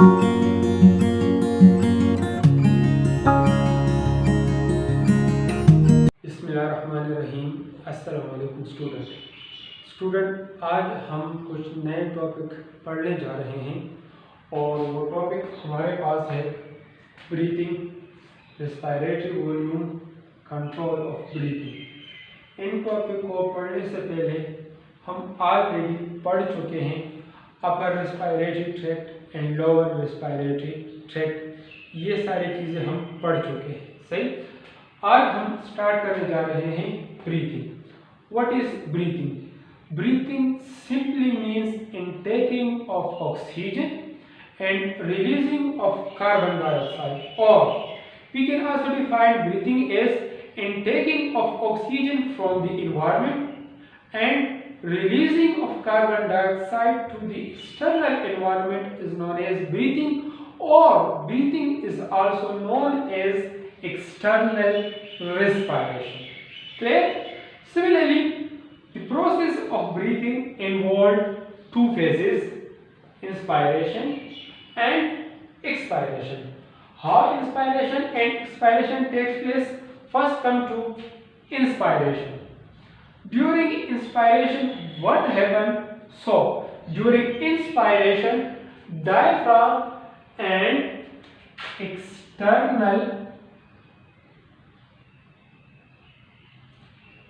बिस्मिल्लाहिर्रहमानिर्रहीम। अस्सलाम वालेकुम स्टूडेंट, आज हम कुछ नए टॉपिक पढ़ने जा रहे हैं और वो टॉपिक हमारे पास है breathing, respiratory volume, control of breathing. In topic को पढ़ने से पहले हम ऑलरेडी पढ़ चुके हैं upper respiratory tract and lower respiratory tract, ये सारी चीज़ें हम पढ़ चुके हैं। सही, आज हम स्टार्ट करने जा रहे हैं breathing. What is breathing? Breathing simply means intaking of oxygen and releasing of carbon dioxide, और we can also define breathing as intaking of oxygen from the environment and releasing of carbon dioxide to the external environment is known as breathing, or breathing is also known as external respiration. Clear? Similarly, the process of breathing involved two phases: inspiration and expiration. How inspiration and expiration takes place? First come to inspiration. During inspiration, what happens? So, during inspiration, diaphragm and external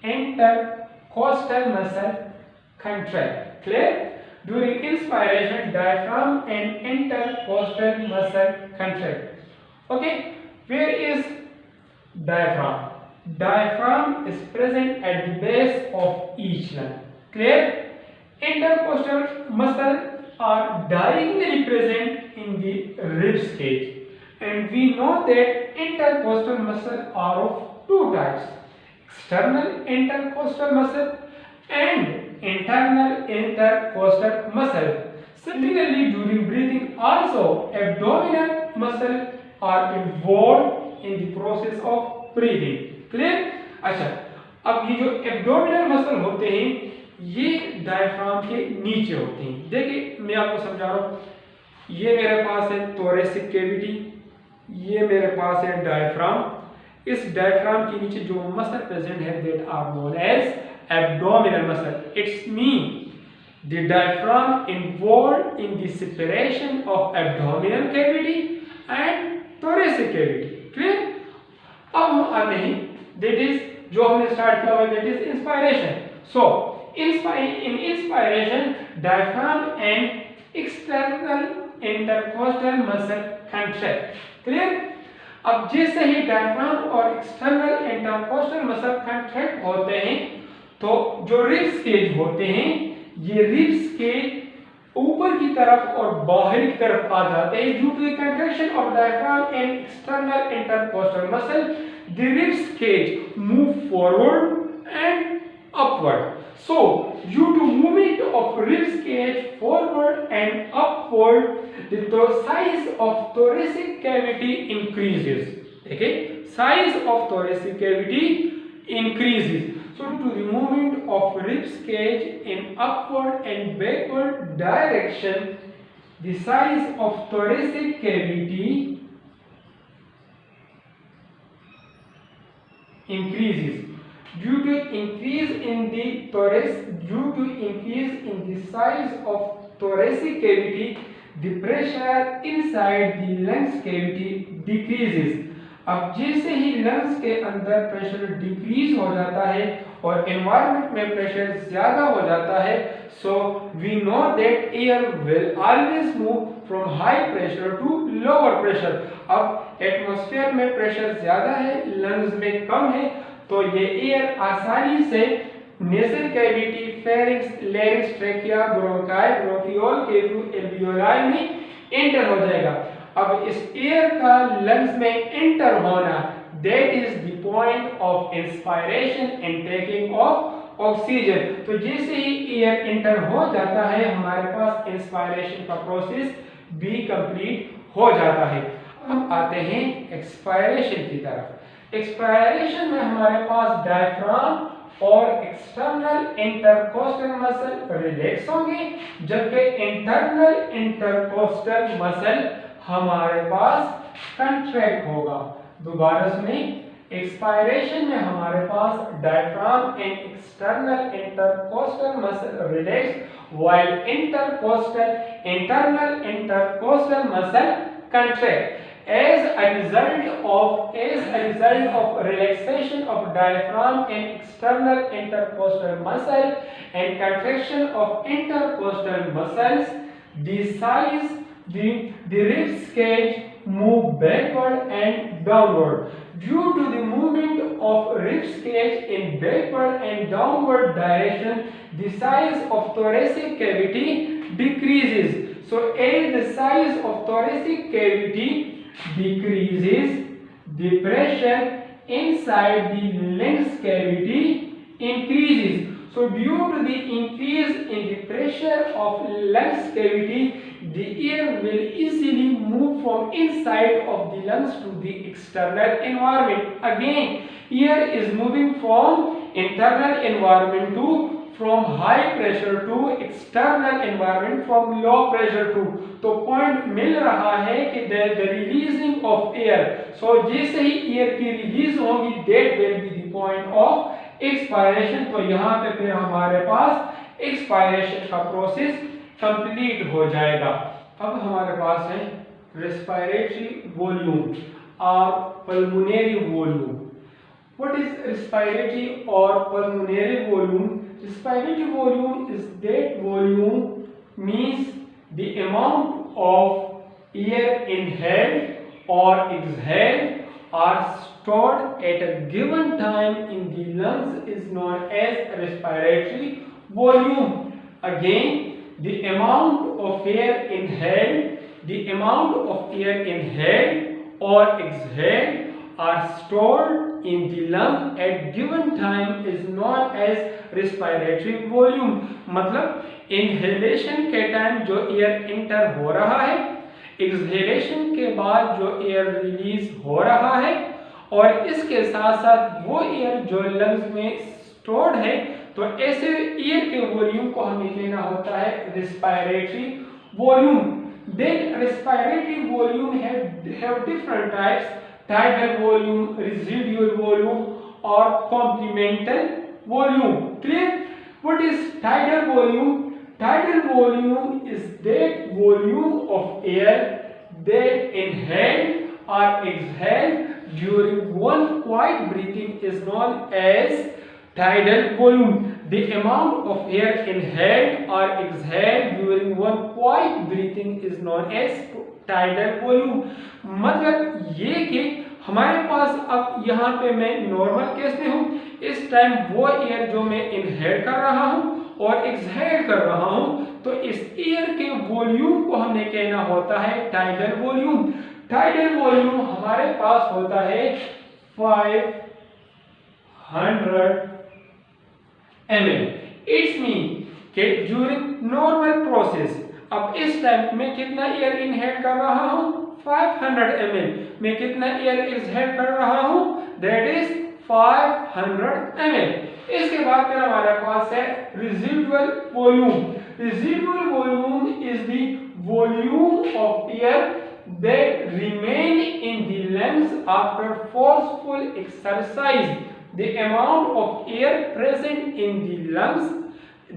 intercostal muscle contract. Clear? During inspiration, diaphragm and intercostal muscle contract. Okay, where is diaphragm? Diaphragm is present at the base of each lung. Clear? Intercostal muscle are diagonally present in the rib cage, and we know that intercostal muscle are of two types: external intercostal muscle and internal intercostal muscle. Similarly, during breathing also abdominal muscle are involved in the process of breathing. Clear? अच्छा, अब ये जो abdominal muscle होते हैं ये diaphragm के नीचे होते हैं। देखिए मैं आपको समझा रहा हूँ, ये मेरे पास है थोरेसिक कैविटी, ये मेरे पास है डायफ्राम। इस डायफ्राम के नीचे जो मसल प्रेजेंट है that are known as abdominal muscle. It's mean the diaphragm involved in the separation of abdominal cavity and thoracic cavity. Clear? अब हम आते हैं, that is जो हमने स्टार्ट किया हुआ, that is inspiration. So in inspiration, diaphragm and external intercostal muscle contract. Clear? अब जैसे ही डायफ्राम और एक्सटर्नल इंटरकोस्टल मसल कंट्रैक्ट होते हैं तो जो रिब्स केज होते हैं ये रिब्स के ऊपर की तरफ और बाहर की तरफ आ जाते हैं। Due to the contraction of diaphragm and external intercostal muscle, the ribs cage move forward and upward. So, due to movement of ribs cage forward and upward, the size of thoracic cavity increases. Okay, size of thoracic cavity increases. So, due to the movement of ribs cage in upward and backward direction, the size of thoracic cavity increases. Due to increase in the size of thoracic cavity, the pressure inside the lungs cavity decreases. अब जैसे ही lungs के अंदर pressure decrease हो जाता है और environment में pressure ज्यादा हो जाता है, so we know that air will always move from high pressure to lower pressure. अब एटमॉस्फेयर में प्रेशर ज्यादा है, लंग्स में कम है, तो ये एयर आसानी से nasal cavity, pharynx, larynx, trachea, bronchi, bronchiole के थ्रू एल्वियोलाई में एंटर हो जाएगा। अब इस एयर का लंग्स में एंटर होना, that is the point of inspiration and taking of oxygen. तो जैसे ही एयर एंटर हो जाता है हमारे पास इंस्पायरेशन का प्रोसेस भी कंप्लीट हो जाता है। हम आते हैं एक्सपायरेशन की तरफ। एक्सपायरेशन में हमारे पास डायफ्राम और एक्सटर्नल इंटरकोस्टल मसल रिलैक्स होंगे, जबकि इंटरनल इंटरकोस्टल मसल हमारे पास कंट्रैक्ट होगा। दोबारा सुनिए, एक्सपायरेशन में हमारे पास diaphragm and external intercostal muscle relax while internal intercostal muscle contract as a result of relaxation of diaphragm and external intercostal muscle and contraction of intercostal muscles, the rib cage move backward and downward. Due to the movement of rib cage in backward and downward direction, the size of thoracic cavity decreases. So as the size of thoracic cavity decreases, the pressure inside the lungs cavity increases. So due to the increase in the pressure of lungs cavity, the air will easily move from inside of the lungs to the external environment. Again, air is moving from internal environment to from high pressure to external environment from low pressure to. तो point मिल रहा है कि the releasing of air, so जैसे ही air की release होगी that will be the point of expiration. तो यहाँ पे फिर हमारे पास एक्सपायरेशन का प्रोसेस कंप्लीट हो जाएगा। अब हमारे पास है रेस्पिरेटरी वॉल्यूम और pulmonary volume. What is respiratory or pulmonary volume? Respiratory volume is that volume means the amount of air inhaled or exhaled or stored at a given time in the lungs is known as respiratory volume. Again, the amount of air or exhaled are stored in the lung at given time is known as respiratory volume. मतलब inhalation के time जो air inter हो रहा है, exhalation के बाद जो air release हो रहा है, और इसके साथ साथ वो एयर जो लंग्स में स्टोर्ड है, तो ऐसे एयर के वॉल्यूम को हमें लेना होता है respiratory volume. Then respiratory volume have different types: tidal volume, residual volume or complemental volume. Clear? What is tidal volume? Tidal volume is that volume of air that inhaled or exhaled during one quiet breathing is known as tidal volume. The amount of air inhaled or exhaled during one quiet breathing is known as tidal volume. मतलब ये कि हमारे पास अब यहाँ पे मैं normal case में हूँ, इस टाइम वो एयर जो मैं इनहेल कर रहा हूँ और एक्सहेल कर रहा हूँ, तो इस एयर के वॉल्यूम को हमने कहना होता है टाइडल वॉल्यूम। टाइडल वॉल्यूम हमारे पास होता है 500 ml। इट्स मीन कि ड्यूरिंग नॉर्मल प्रोसेस, अब इस टाइम मैं कितना एयर इनहेल कर रहा हूँ 500 ml, मैं कितना एयर एक्सहेल कर रहा हूँ दैट इज 500 ml। इसके बाद फिर हमारे पास है residual volume. Residual volume is the volume of air that remain in the lungs after forceful exercise. The amount of air present in the lungs,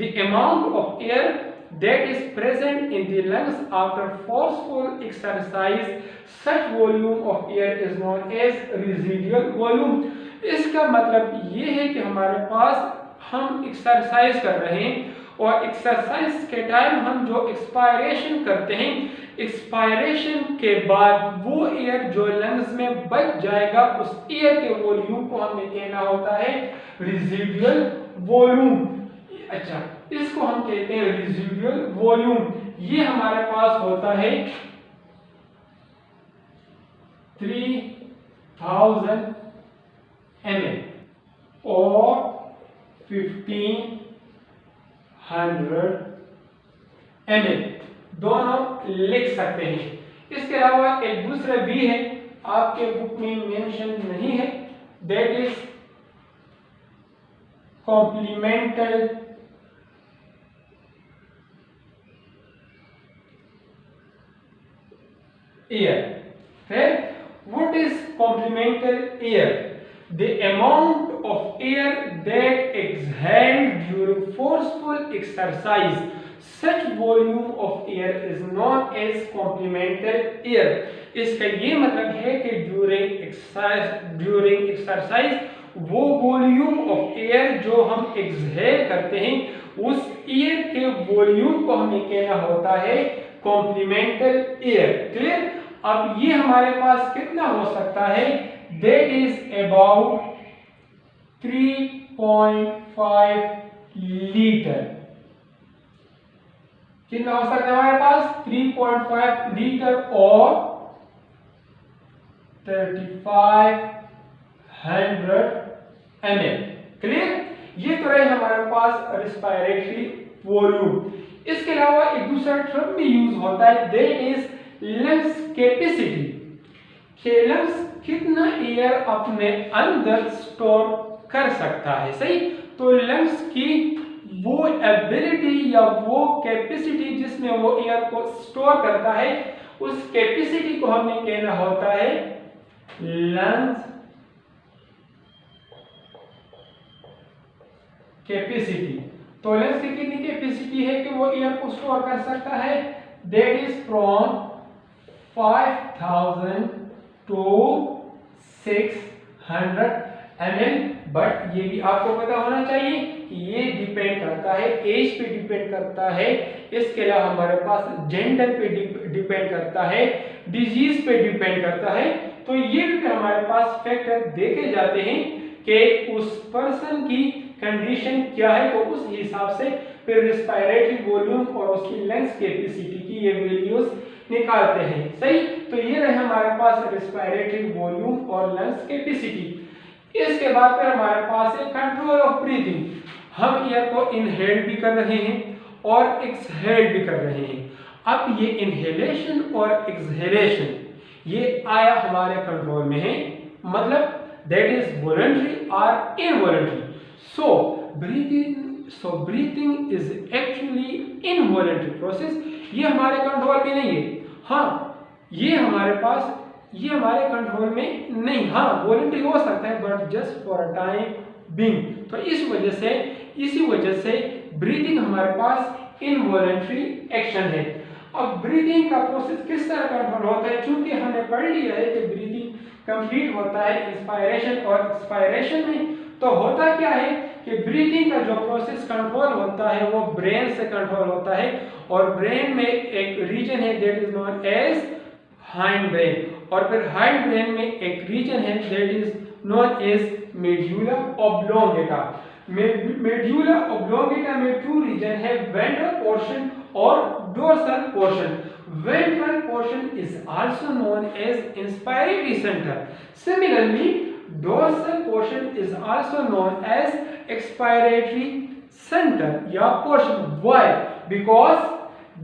the amount of air that is present in the lungs after forceful exercise, such volume of air is known as residual volume. इसका मतलब ये है कि हमारे पास हम exercise कर रहे हैं और एक्सरसाइज के टाइम हम जो एक्सपायरेशन करते हैं, एक्सपायरेशन के बाद वो एयर जो लंग्स में बच जाएगा, उस एयर के वॉल्यूम को हमें कहना होता है रेसिडुअल वॉल्यूम। अच्छा, इसको हम कहते हैं रेसिडुअल वॉल्यूम। ये हमारे पास होता है 3000 ml और 1500 ml, दोनों लिख सकते हैं। इसके अलावा एक दूसरा भी है, आपके बुक में मेंशन नहीं है, that is complemental air. Okay? What is complemental air? The amount of air that exhaled during forceful exercise. Such volume of air is known as complemental air. इसका ये मतलब है कि during exercise वो volume of air जो हम exhale करते हैं उस एयर के वॉल्यूम को हमें कहना होता है कॉम्प्लीमेंटल एयर. क्लियर? अब ये हमारे पास कितना हो सकता है? That is about 3.5 litre. कितना हो सकता है हमारे पास? 3.5 लीटर और 3500 ml. क्लियर? ये तो रहे हमारे पास रिस्पायरेटरी वॉल्यूम. इसके अलावा एक दूसरा टर्म भी यूज होता है दैट इज लंग्स कैपेसिटी. कि लंग्स कितना एयर अपने अंदर स्टोर कर सकता है. सही? तो लंग्स की वो एबिलिटी या वो कैपेसिटी जिसमें वो एयर को स्टोर करता है उस कैपेसिटी को हमें कहना होता है लंग्स कैपेसिटी. तो लंग्स की कितनी कैपेसिटी है कि वो एयर को स्टोर कर सकता है? That is from 5000 to 600 ml. But ये भी आपको पता होना चाहिए कि ये डिपेंड करता है, एज पे डिपेंड करता है, इसके अलावा हमारे पास जेंडर पे डिपेंड करता है, डिजीज पे डिपेंड करता है. तो ये भी हमारे पास फैक्टर देखे जाते हैं कि उस पर्सन की कंडीशन क्या है, तो उस हिसाब से फिर रिस्पायरेटरी वॉल्यूम और उसकी लंग्स कैपेसिटी की ये वैल्यूज निकालते हैं. सही? तो ये रहे हमारे पास रिस्पायरेटरी वॉल्यूम और लंग्स कैपेसिटी. इसके बाद फिर हमारे पास है कंट्रोल ऑफ ब्रीथिंग. हम एयर को इनहेल भी कर रहे हैं और एक्सहेल भी कर रहे हैं. अब ये इनहेलेशन और एक्सहेलेशन ये आया हमारे कंट्रोल में है, मतलब दैट इज वॉलंटरी और involuntary. So breathing is actually involuntary process. ये हमारे कंट्रोल में नहीं है. हाँ, ये हमारे कंट्रोल में नहीं. हाँ, वॉलंटरी हो सकता है but just for a time being. तो इसी वजह से ब्रीथिंग हमारे पास इनवॉलंटरी एक्शन है. अब ब्रीथिंग का प्रोसेस किस तरह कंट्रोल होता है? चूंकि हमने पढ़ लिया है कि ब्रीथिंग कंप्लीट होता है इंस्पायरेशन और एक्सपायरेशन में. तो होता क्या है कि ब्रीथिंग का जो प्रोसेस कंट्रोल होता है वो ब्रेन से कंट्रोल होता है और ब्रेन में एक रीजन है that is known as hind brain और फिर हाइंड ब्रेन में एक रीजन है that is known as medulla oblongata. Medulla oblongata में टू रीजन है, वेंट्रल पोर्शन और dorsal portion. Ventral portion is also known as inspiratory centre. Similarly dorsal portion is also known as expiratory center या portion. Why? Because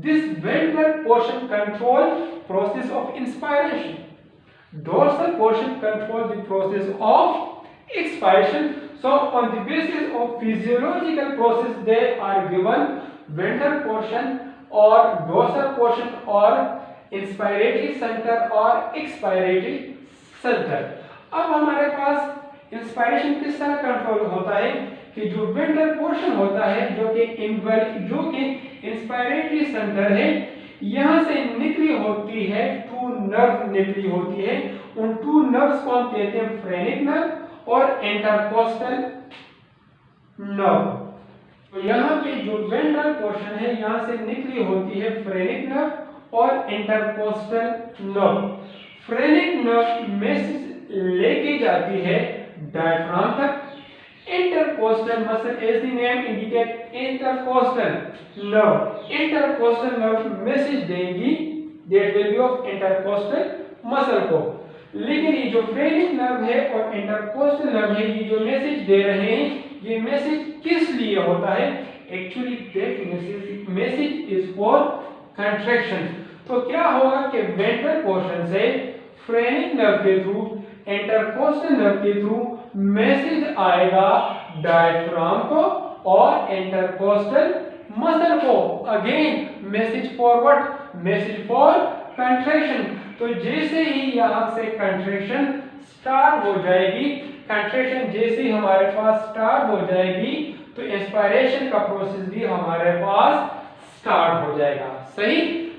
this ventral portion control process of inspiration. Dorsal portion control the process of expiration. So on the basis of physiological process they are given ventral portion or dorsal portion or inspiratory center or expiratory center. अब हमारे पास inspiration किस तरह control होता है कि जो ventral portion होता है जो कि इंस्पायरेटरी सेंटर है, यहां से निकली होती है टू नर्व निकली होती है. उन टू नर्व्स को हम कहते हैं फ्रेनिक नर्व और इंटरकोस्टल नर्व. तो यहाँ पे जो वेंट्रल पोर्शन है यहां से निकली होती है फ्रेनिक नर्व और intercostal nerve. Phrenic nerve message लेके जाती है डायफ्राम तक. Intercostal muscle as the name indicate intercostal nerve message देगी that will be of intercostal muscle को. लेकिन ये जो फ्रेनिक नर्व है और इंटरकोस्टल नर्व है ये जो मैसेज दे रहे हैं ये मैसेज किस लिए होता है? Actually that message is for contraction. तो क्या होगा कि वेंट्रल पोर्शन से फ्रेनिक नर्व के थ्रू इंटरकोस्टल नर्व के थ्रू मैसेज आएगा डायफ्राम को और इंटरकोस्टल मसल को। Again message for what? Message for contraction. तो जैसे ही यहां से कंट्रैक्शन स्टार्ट हो जाएगी, कंट्रैक्शन जैसे ही हमारे पास स्टार्ट हो जाएगी तो इंस्पायरेशन का प्रोसेस भी हमारे पास स्टार्ट हो जाएगा। सही?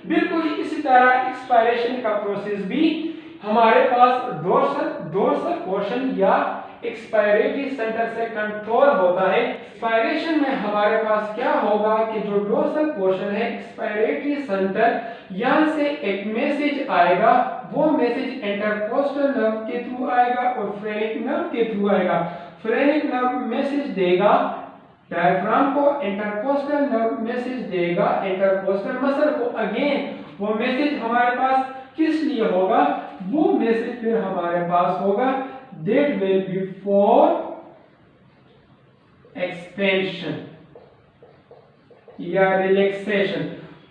बिल्कुल इसी तरह एक्सपायरेशन का प्रोसेस भी हमारे पास डोर्सल पोर्शन या एक्सपायरेटरी सेंटर से कंट्रोल होता है। एक्सपायरेशन में हमारे पास क्या होगा कि जो डोर्सल पोर्शन है, एक्सपायरेटरी सेंटर, यहां से एक मैसेज आएगा, वो मैसेज इंटरकोस्टल नर्व के थ्रू आएगा और फ्रेनिक नर्व के थ्रू आएगा। फ्रेनिक नर्व मैसेज देगा डायफ्राम को, इंटरकोस्टल नर्व मैसेज देगा इंटरकोस्टल मसल को। अगेन वो मैसेज हमारे पास किस लिए होगा? वो मैसेज फिर हमारे पास होगा that will be for expansion या रिलैक्सेशन।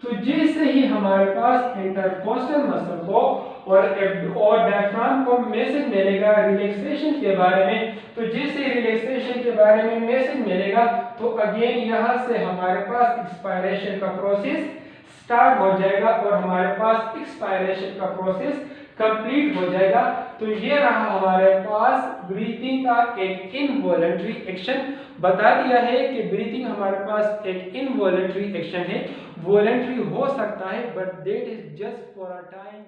तो जैसे ही हमारे पास इंटरकोस्टल मसल को और डायफ्राम को मैसेज मिलेगा रिलैक्सेशन के बारे में, तो जैसे रिलैक्सेशन के बारे में मैसेज मिलेगा तो अगेन यहां से हमारे पास एक्सपायरेशन का प्रोसेस स्टार्ट हो जाएगा और हमारे पास एक्सपायरेशन का प्रोसेस कंप्लीट हो जाएगा। तो ये रहा हमारे पास ब्रीथिंग का एक इनवॉलंटरी एक्शन। बता दिया है कि ब्रीथिंग हमारे पास एक इनवॉलंटरी एक्शन है, वॉलंटरी हो सकता है but that is just for a time.